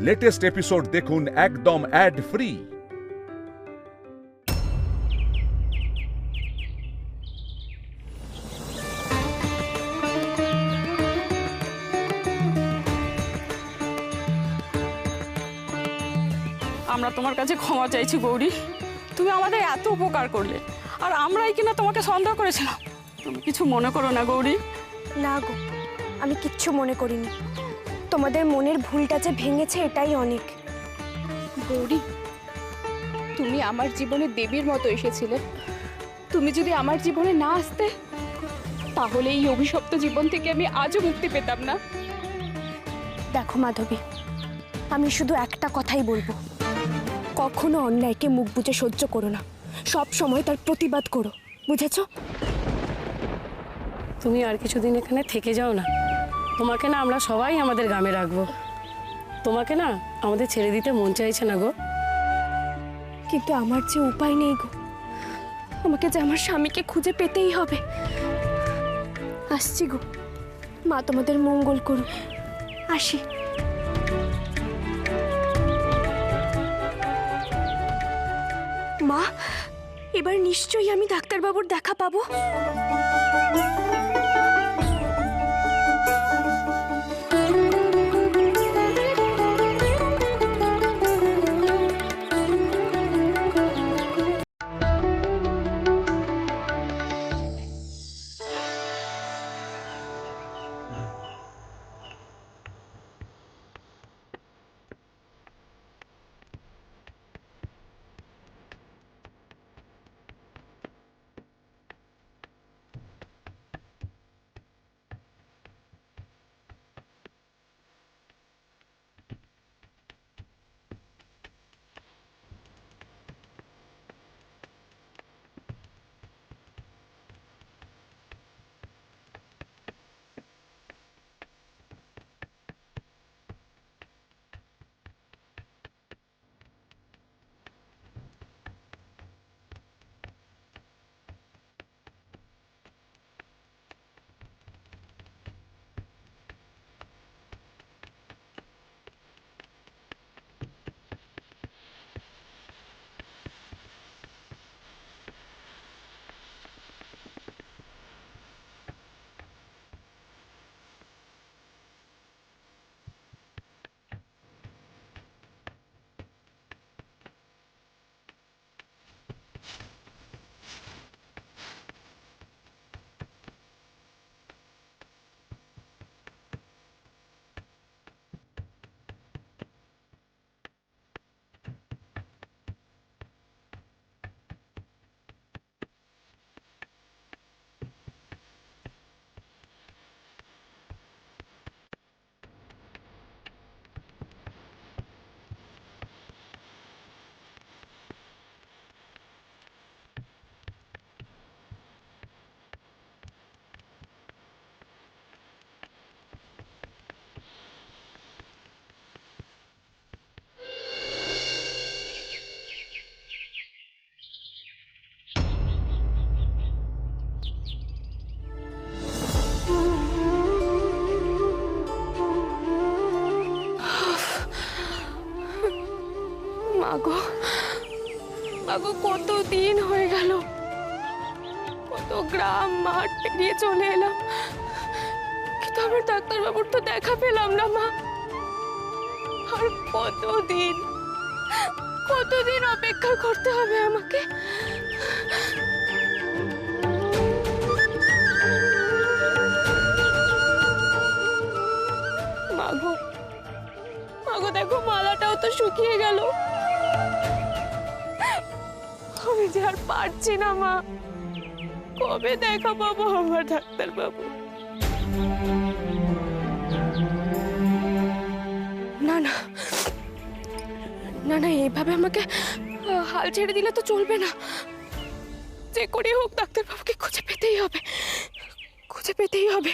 Latest episode দেখুন একদম add free. আমরা তোমার কাছে ক্ষমা চাইছি গৌরী, তুমি আমাদের এত উপকার করলে আর আমরাই কিনা তোমাকে সন্দেহ করেছিলাম। তুমি কিছু মনে করো না গৌরী। না গো, আমি কিচ্ছু মনে করিনি। তোমাদের মনের ভুলটা যে ভেঙেছে এটাই অনেক। গৌরী, তুমি আমার জীবনে দেবীর মতো এসেছিলে। তুমি যদি আমার জীবনে না আসতে তাহলে এই অভিশপ্ত জীবন থেকে আমি আজও মুক্তি পেতাম না। দেখো মাধবী, আমি শুধু একটা কথাই বলবো, কখনো অন্যায়কে মুখ বুজে সহ্য করো না, সব সময় তার প্রতিবাদ করো, বুঝেছো? তুমি আর কিছুদিন এখানে থেকে যাও না, তোমাকে না আমরা সবাই আমাদের গ্রামে রাখবো। তোমাকে না আমাদের ছেড়ে দিতে মন চাইছে না গো। কিন্তু আমার যে উপায় নেই গো, আমাকে যে আমার স্বামীকে খুঁজে পেতেই হবে। আসছি গো, মা তোমাদের মঙ্গল করুক। আসি। মা, এবার নিশ্চয়ই আমি ডাক্তারবাবুর দেখা পাবো। মাগো, মাগো, কত দিন হয়ে গেল, কত গ্রাম মাঠ পেরিয়ে চলে এলাম, কিন্তু আমার ডাক্তারবাবুর তো দেখা পেলাম না মা। আর কতদিন কতদিন অপেক্ষা করতে হবে আমাকে? মাগো, মাগো, দেখো মালাটাও তো শুকিয়ে গেল। আমি যে আর পারছি না মা, কবে দেখা পাবো আমার ডাক্তারবাবু? না না না না, এইভাবে আমাকে হাল ছেড়ে দিলে তো চলবে না। যে করে হোক ডাক্তারবাবুকে খুঁজে পেতেই হবে, খুঁজে পেতেই হবে।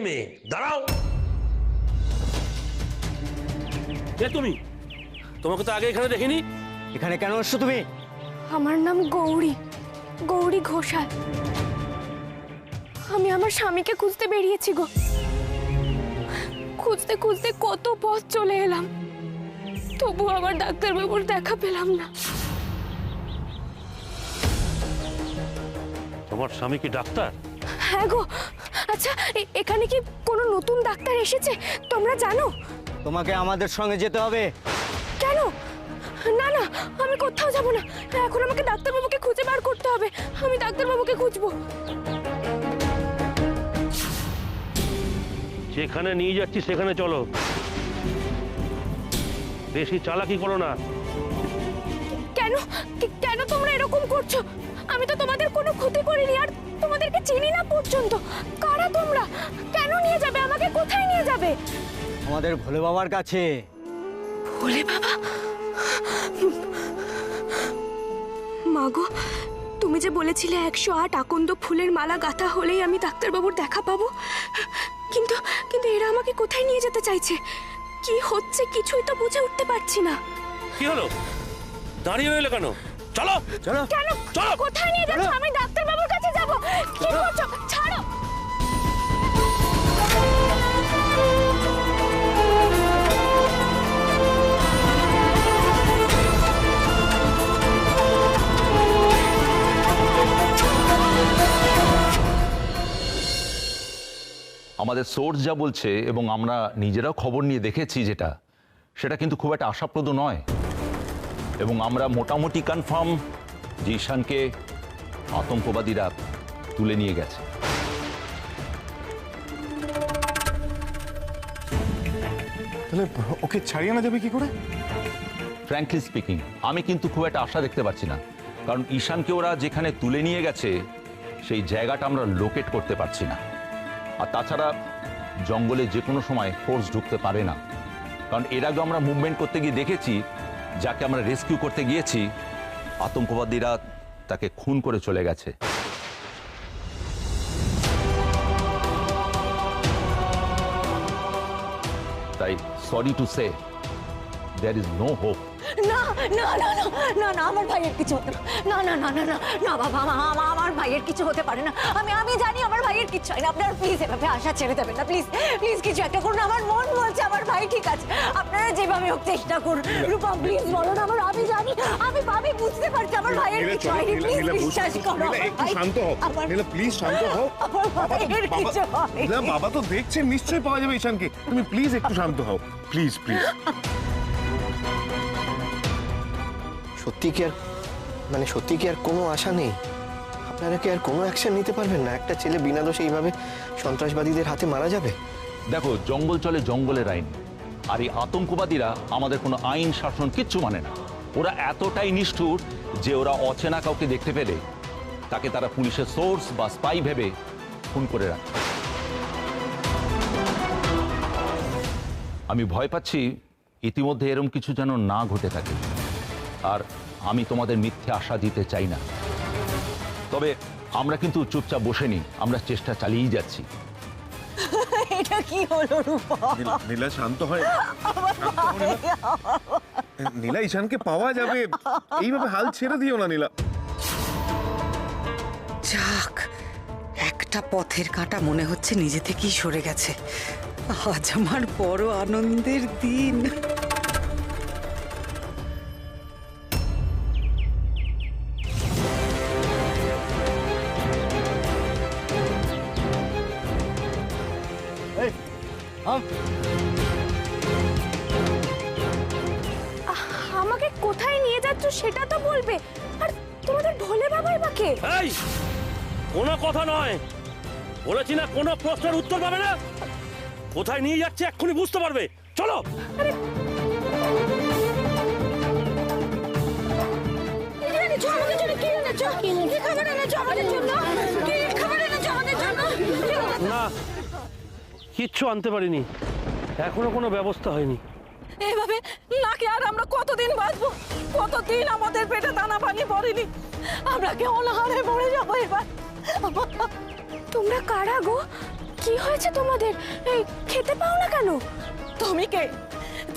মেয়ে, দাঁড়াও। কে তুমি? তোমাকে তো আগে এখানে দেখিনি। এখানে কেন আসছো তুমি? আমার নাম গৌরী, গৌরী ঘোষাল। আমি আমার স্বামীকে খুঁজতে বেরিয়েছি গো। খুঁজতে খুঁজতে কত পথ চলে এলাম, তবু আবার ডাক্তারবাবুর দেখা পেলাম না। তোমার স্বামী কি ডাক্তার? হ্যাঁ গো। আচ্ছা, এখানে কি কোনো নতুন ডাক্তার এসেছে তোমরা জানো? তোমাকে আমাদের সঙ্গে যেতে হবে। কেন? না না, আমি কোথাও যাব না। এখন আমাকে ডাক্তারবাবুকে খুঁজে বার করতে হবে। আমি ডাক্তারবাবুকে খুঁজবো। যেখানে নিয়ে যাচ্ছি সেখানে চলো, বেশি চালাকি করো না। কেন কেন তোমরা এরকম করছো? আমি তো তোমাদের কোনো ক্ষতি করিনি, আর তোমাদেরকে চিনি না পর্যন্ত। কারা তোমরা? কেন নিয়ে যাবে আমাকে? কোথায় নিয়ে যাবে? আমাদের ভোলে বাবার কাছে। ভোলে বাবা? মাগো, তুমি যে বলেছিলে 108 আকন্দ ফুলের মালা গাঁথা হলেই আমি ডাক্তারবাবুর দেখা পাবো, কিন্তু কিন্তু এরা আমাকে কোথায় নিয়ে যেতে চাইছে? কি হচ্ছে কিছুই তো বুঝে উঠতে পারছি না। কি হলো? দাঁড়িয়ে রইলে কেন? চলো চলো। কেন? চলো। কোথায় নিয়ে যাচ্ছ? আমি ডাক্তারবাবুর কাছে যাব। কি করছো? ছাড়ো। আমাদের সোর্স যা বলছে এবং আমরা নিজেরাও খবর নিয়ে দেখেছি যেটা, সেটা কিন্তু খুব একটা আশাপ্রদ নয়। এবং আমরা মোটামুটি কনফার্ম যে ঈশানকে আতঙ্কবাদীরা তুলে নিয়ে গেছে। তাহলে ওকে ছাড়িয়ে আনা যাবে কি করে? ফ্র্যাঙ্কলি স্পিকিং, আমি কিন্তু খুব একটা আশা দেখতে পাচ্ছি না। কারণ ঈশানকে ওরা যেখানে তুলে নিয়ে গেছে সেই জায়গাটা আমরা লোকেট করতে পারছি না। আর তাছাড়া জঙ্গলে যে কোনো সময় ফোর্স ঢুকতে পারে না, কারণ এর আগে আমরা মুভমেন্ট করতে গিয়ে দেখেছি যাকে আমরা রেস্কিউ করতে গিয়েছি আতঙ্কবাদীরা তাকে খুন করে চলে গেছে। তাই sorry to say, there is no hope. না না না না না না, আমার ভাইয়ের কিছু হতে না না না না না না বাবা, আমার ভাইয়ের কিছু হতে পারে না। আমি জানি আমার ভাইয়ের কিছু হয় না। আপনারা প্লিজ এভাবে আশা ছেড়ে দেবেন না, প্লিজ প্লিজ কিছু একটা করুন। আমার মন বলছে আমার ভাই ঠিক আছে। আপনারা যেভাবে হোক চেষ্টা করুন। রূপা প্লিজ বলো না। আমি জানি, আমি বুঝতে পারছি আমার ভাইয়ের কিছু হয়নি। প্লিজ বিশ্বাস করো। একটু শান্ত হও নীলা, প্লিজ শান্ত হও। আমার ভাইয়ের কিছু হয়নি। নীলা, বাবা তো দেখছেন, নিশ্চয়ই পাওয়া যাবে ঈশানকে। তুমি প্লিজ একটু শান্ত হও, প্লিজ প্লিজ। সত্যি কি আর কোনো আশা নেই? আপনারা কি আর কোনো অ্যাকশন নিতে পারবেন না? একটা ছেলে বিনা দোষে এইভাবে সন্ত্রাসবাদীদের হাতে মারা যাবে? দেখো, জঙ্গল চলে জঙ্গলের আইন, আর এই আতঙ্কবাদীরা আমাদের কোনো আইন শাসন কিচ্ছু মানে না। ওরা এতটাই নিষ্ঠুর যে ওরা অচেনা কাউকে দেখতে পেলে তাকে তারা পুলিশের সোর্স বা স্পাই ভেবে খুন করে রাখে। আমি ভয় পাচ্ছি ইতিমধ্যে এরকম কিছু যেন না ঘটে থাকে। আর আমি তোমাদের মিথ্যে আশা দিতে চাই না। তবে আমরা কিন্তু চুপচাপ বসেনি, আমরা চেষ্টা চালিয়েই যাচ্ছি। এটা কি হলো রূপা? নীলা শান্ত হয়। নীলা, ঈশানকে পাওয়া যাবে, এইভাবে হাল ছেড়ে দিও না নীলা। যাক, একটা পথের কাঁটা মনে হচ্ছে নিজে থেকেই সরে গেছে। আজ আমার বড় আনন্দের দিন। আমাকে কোথায় নিয়ে যাচ্ছ সেটা তো বলবে। আর তোমাদের ভোলে বাবাই বা কে? এই, কোনো কথা নয়, বলেছি না কোনো প্রশ্নের উত্তর পাবে না। কোথায় নিয়ে যাচ্ছে এক্ষুনি বুঝতে পারবে। চলো। না, কিচ্ছু আনতে পারিনি, এখনো কোনো ব্যবস্থা হয়নি। এভাবে নাকি আর আমরা কতদিন বাঁচবো? কতদিন আমাদের পেটে দানা পানি পড়েনি, আমরা কি অনাহারে মরে যাবো এবার? তোমরা কারা গো? কি কি হয়েছে তোমাদের? এই খেতে পাও না কেন? তুমি কে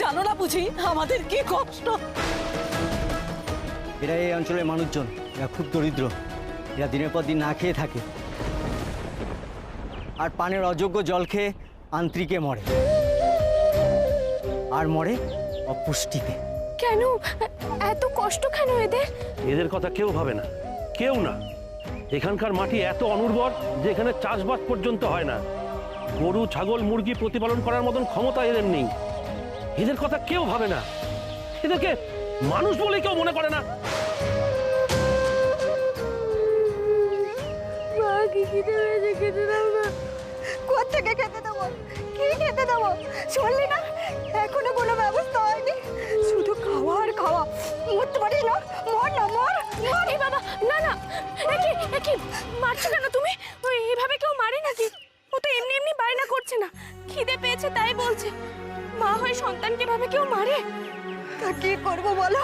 জানো না বুঝি আমাদের কি কষ্ট? এরা এই অঞ্চলের মানুষজন, এরা খুব দরিদ্র। এরা দিনের পর দিন না খেয়ে থাকে, আর পানের অযোগ্য জল খেয়ে আন্ত্রিকে মরে, আর মরে অপুষ্টিতে। কেন এত কষ্ট কেন এদের? এদের কথা কেউ ভাবে না, কেউ না। এখানকার মাটি এত অনুর্বর যে এখানে চাষবাস পর্যন্ত হয় না। গরু ছাগল মুরগি প্রতিপালন করার মতন ক্ষমতা এদের নেই। এদের কথা কেউ ভাবে না, এদেরকে মানুষ বলে কেউ মনে করে না। কোত্থেকে খেতে দেবো? কি খেতে দেবো? শুনলি না, এখনো কোনো ব্যবস্থা হয়নি। শুধু খাওয়া আর খাওয়া। মরতে পারিস না? মর না, মর। এই বাবা, না না, একি মারছো কেন তুমি? ওই এভাবে কেউ মারে নাকি? ও তো এমনি এমনি বায়না করছে না, খিদে পেয়েছে তাই বলছে। মা হয়ে সন্তানকে ভাবে কেউ মারে? তা কি করবো বলো?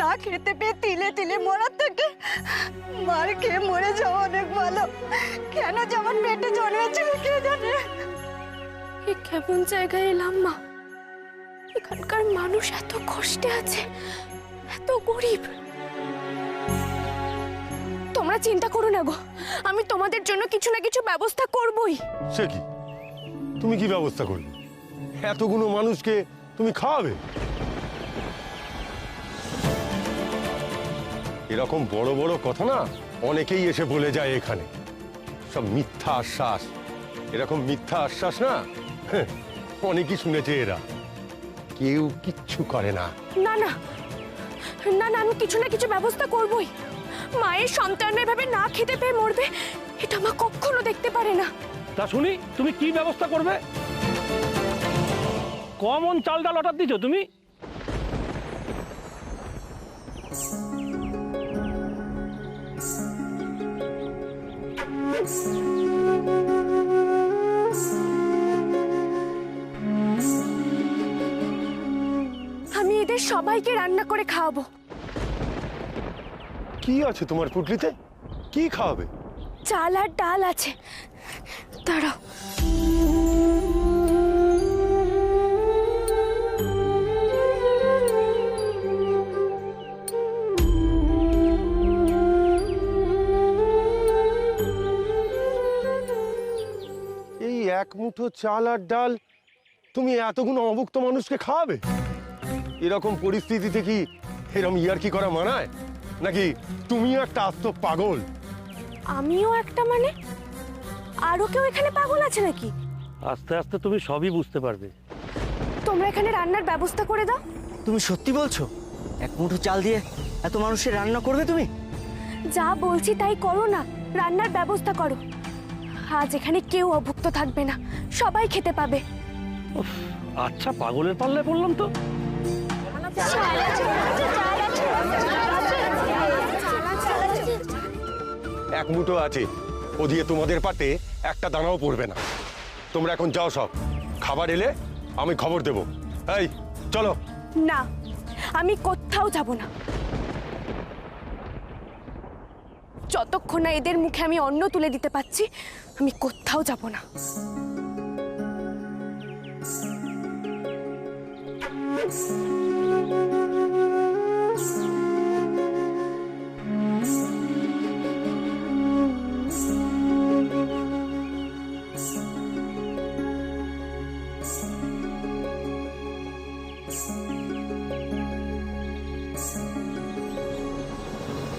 না খেতে পেয়ে তিলে তিলে মরার থেকে মার খেয়ে মরে যাওয়া অনেক ভালো। কেন যেমন পেটে জন্মেছিল কে জানে। এ কেমন জায়গায় এলাম মা? এখানকার মানুষ এত কষ্টে আছে, এত গরিব। তোমরা চিন্তা করো না গো, আমি তোমাদের জন্য কিছু না কিছু ব্যবস্থা করবই। সে কি? তুমি কি ব্যবস্থা করবে? এতগুলো মানুষকে তুমি খাওয়াবে? এরকম বড় বড় কথা না অনেকেই এসে বলে যায় এখানে, সব মিথ্যা আশ্বাস। এরকম মিথ্যা আশ্বাস না অনেকেই শুনেছে, এরা কেউ কিচ্ছু করে না। না না না না, আমি কিছু না কিছু ব্যবস্থা করবই। মায়ের সন্তান এভাবে না খেতে পেয়ে মরবে, এটা মা কখনো দেখতে পারে না। তা শুনি তুমি কি ব্যবস্থা করবে? কমন চাল ডাল অর্ডার দিছো তুমি? আমি এদের সবাইকে রান্না করে খাওয়াবো। কি আছে তোমার পুটলিতে? কি খাওয়াবে? চাল আর ডাল আছে, দাঁড়াও। এই এক মুঠো চাল আর ডাল তুমি এতগুলো অভুক্ত মানুষকে খাওয়াবে? এরকম পরিস্থিতিতে কি এরকম ইয়ার্কি করা মানায়? নাকি তুমিও একটা আস্ত পাগল? আমিও একটা মানে? আরো কেউ এখানে পাগল আছে নাকি? আস্তে আস্তে তুমি সবই বুঝতে পারবে। তোমরা এখানে রান্নার ব্যবস্থা করে দাও। তুমি সত্যি বলছো? এক মুঠো চাল দিয়ে এত মানুষের রান্না করবে তুমি? যা বলছি তাই করো না, রান্নার ব্যবস্থা করো। আজ এখানে কেউ অভুক্ত থাকবে না, সবাই খেতে পাবে। আচ্ছা, পাগলের পাল্লায় পড়লাম তো। এক মুঠো আছে, ও দিয়ে তোমাদের পাতে একটা দানাও পড়বে না। তোমরা এখন যাও, সব খাবার এলে আমি খবর দেব। এই চলো। না, আমি কোথাও যাব না যতক্ষণ না এদের মুখে আমি অন্ন তুলে দিতে পারছি। আমি কোথাও যাব না।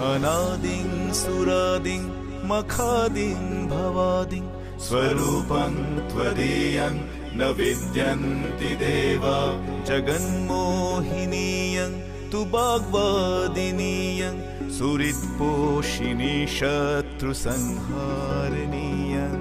अनादिं सुरादिं मखादिं भवादिं स्वरूपं त्वदीयं न विद्यन्ति देवा जगन्मोहिनीयं तु वाग्वादिनीयं सुहृत्पोषिणी शत्रुसंहारिणीयं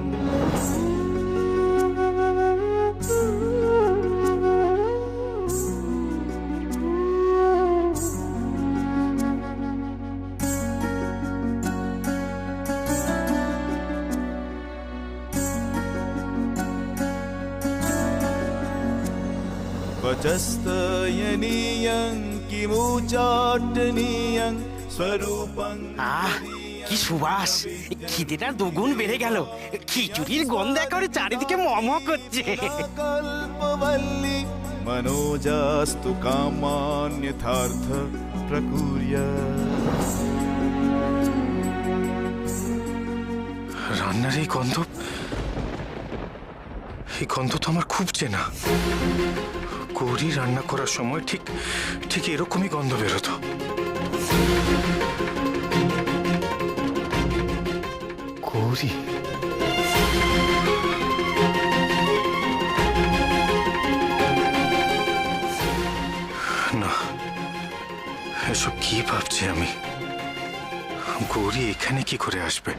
वचस्तयनीयं किमुच्चाटनीयं स्वरूपं কি সুবাস, খিদেটা দুগুণ বেড়ে গেল। খিচুড়ির গন্ধ করে চারিদিকে মম করছে। কল্পবল্লী মনোজাস্তু কামান্যথার্থ প্রকুর্য। রান্নার এই গন্ধ তো আমার খুব চেনা। গৌরী রান্না করার সময় ঠিক ঠিক এরকমই গন্ধ বেরোতো। গৌরী, না, এসব কি ভাবছি আমি? গৌরী এখানে কি করে আসবে?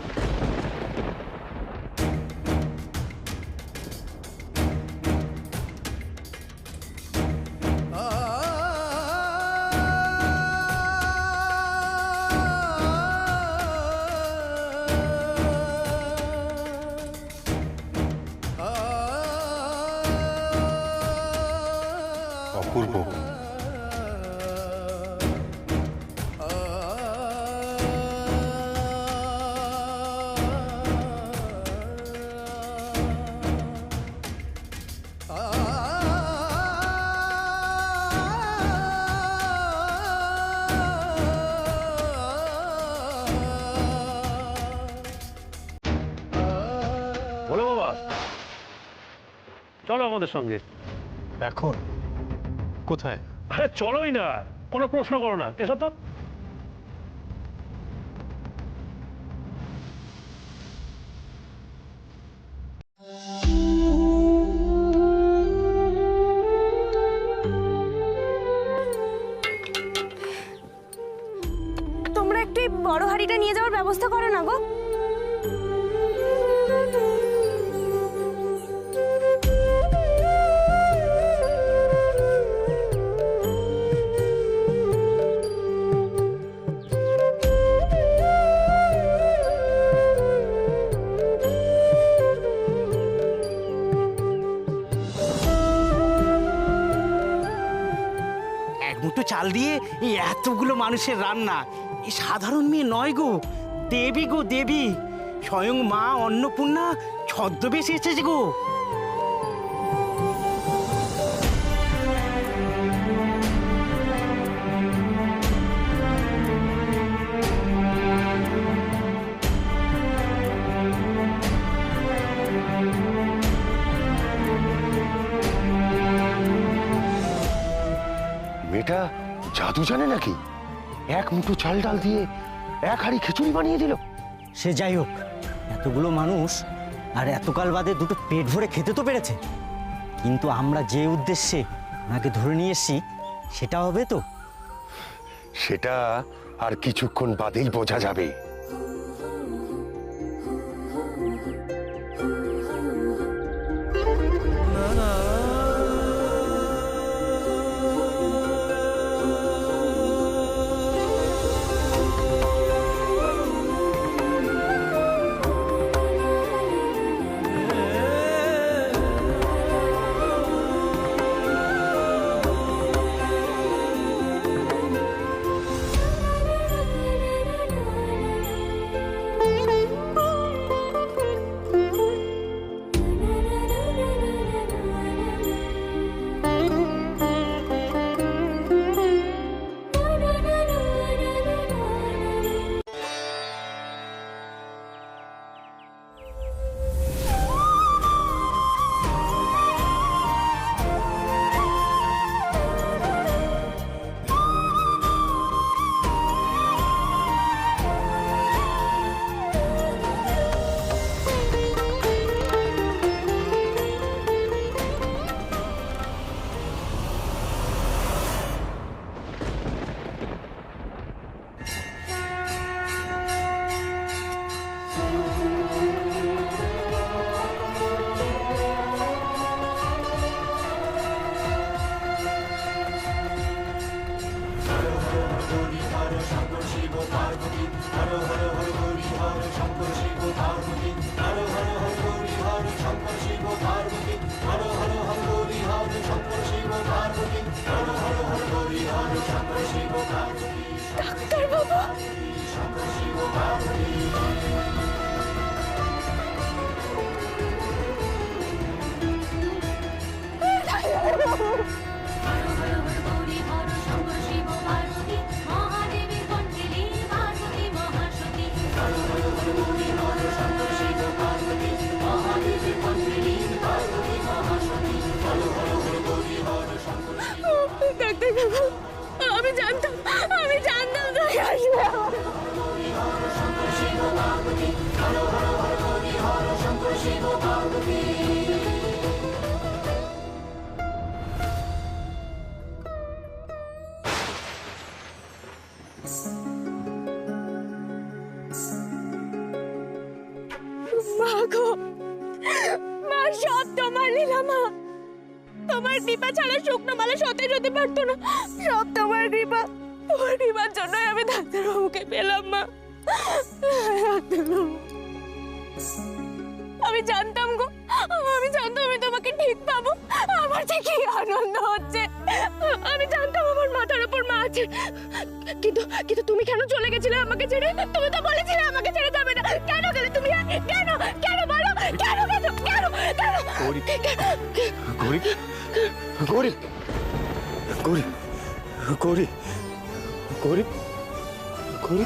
অপূর্ব, বলো বাবা, চলো আমাদের সঙ্গে। এখন কোথায়? আরে চলোই না, কোনো প্রশ্ন করো না, এসো তো। তোমরা একটু এই বড় হাঁড়িটা নিয়ে যাওয়ার ব্যবস্থা করো না গো। এক মুঠো চাল দিয়ে এই এতগুলো মানুষের রান্না, এই সাধারণ মেয়ে নয় গো, দেবী গো দেবী, স্বয়ং মা অন্নপূর্ণা ছদ্মবেশে এসেছে গো। মেয়েটা জাদু জানে নাকি? এক মুঠো চাল ডাল দিয়ে এক হাঁড়ি খিচুড়ি বানিয়ে দিল। সে যাই হোক, এতগুলো মানুষ আর এতকাল বাদে দুটো পেট ভরে খেতে তো পেরেছে, কিন্তু আমরা যে উদ্দেশ্যে ওনাকে ধরে নিয়ে এসেছি সেটা হবে তো? সেটা আর কিছুক্ষণ বাদেই বোঝা যাবে। ডাক্তার বাবু, ডাক্তারবাবু, আমি জানতাম তুমি আসবে। মা গো, মা সব তোমার লীলা মা। তোমার কৃপা ছাড়া শুকনো মালা সতেজ হতে পারতো না। সব তোমার কৃপা, তোমার কৃপার জন্যই আমি ডাক্তারবাবুকে পেলাম মা। আমি জানতাম গো, আমি জানতাম আমি তোমাকে ঠিক পাবো। আমার যে কি আনন্দ হচ্ছে, আমি জানতাম আমার মাথার উপর মা আছে। কিন্তু কিন্তু তুমি কেন চলে গেছিলে আমাকে ছেড়ে? তুমি তো বলেছিলে আমাকে ছেড়ে যাবে না। কেন গেলে তুমি? কেন কেন বলো? কেন কেন কেন কেন? গৌরী, গৌরী, গৌরী, গৌরী, গৌরী, গৌরী, গৌরী।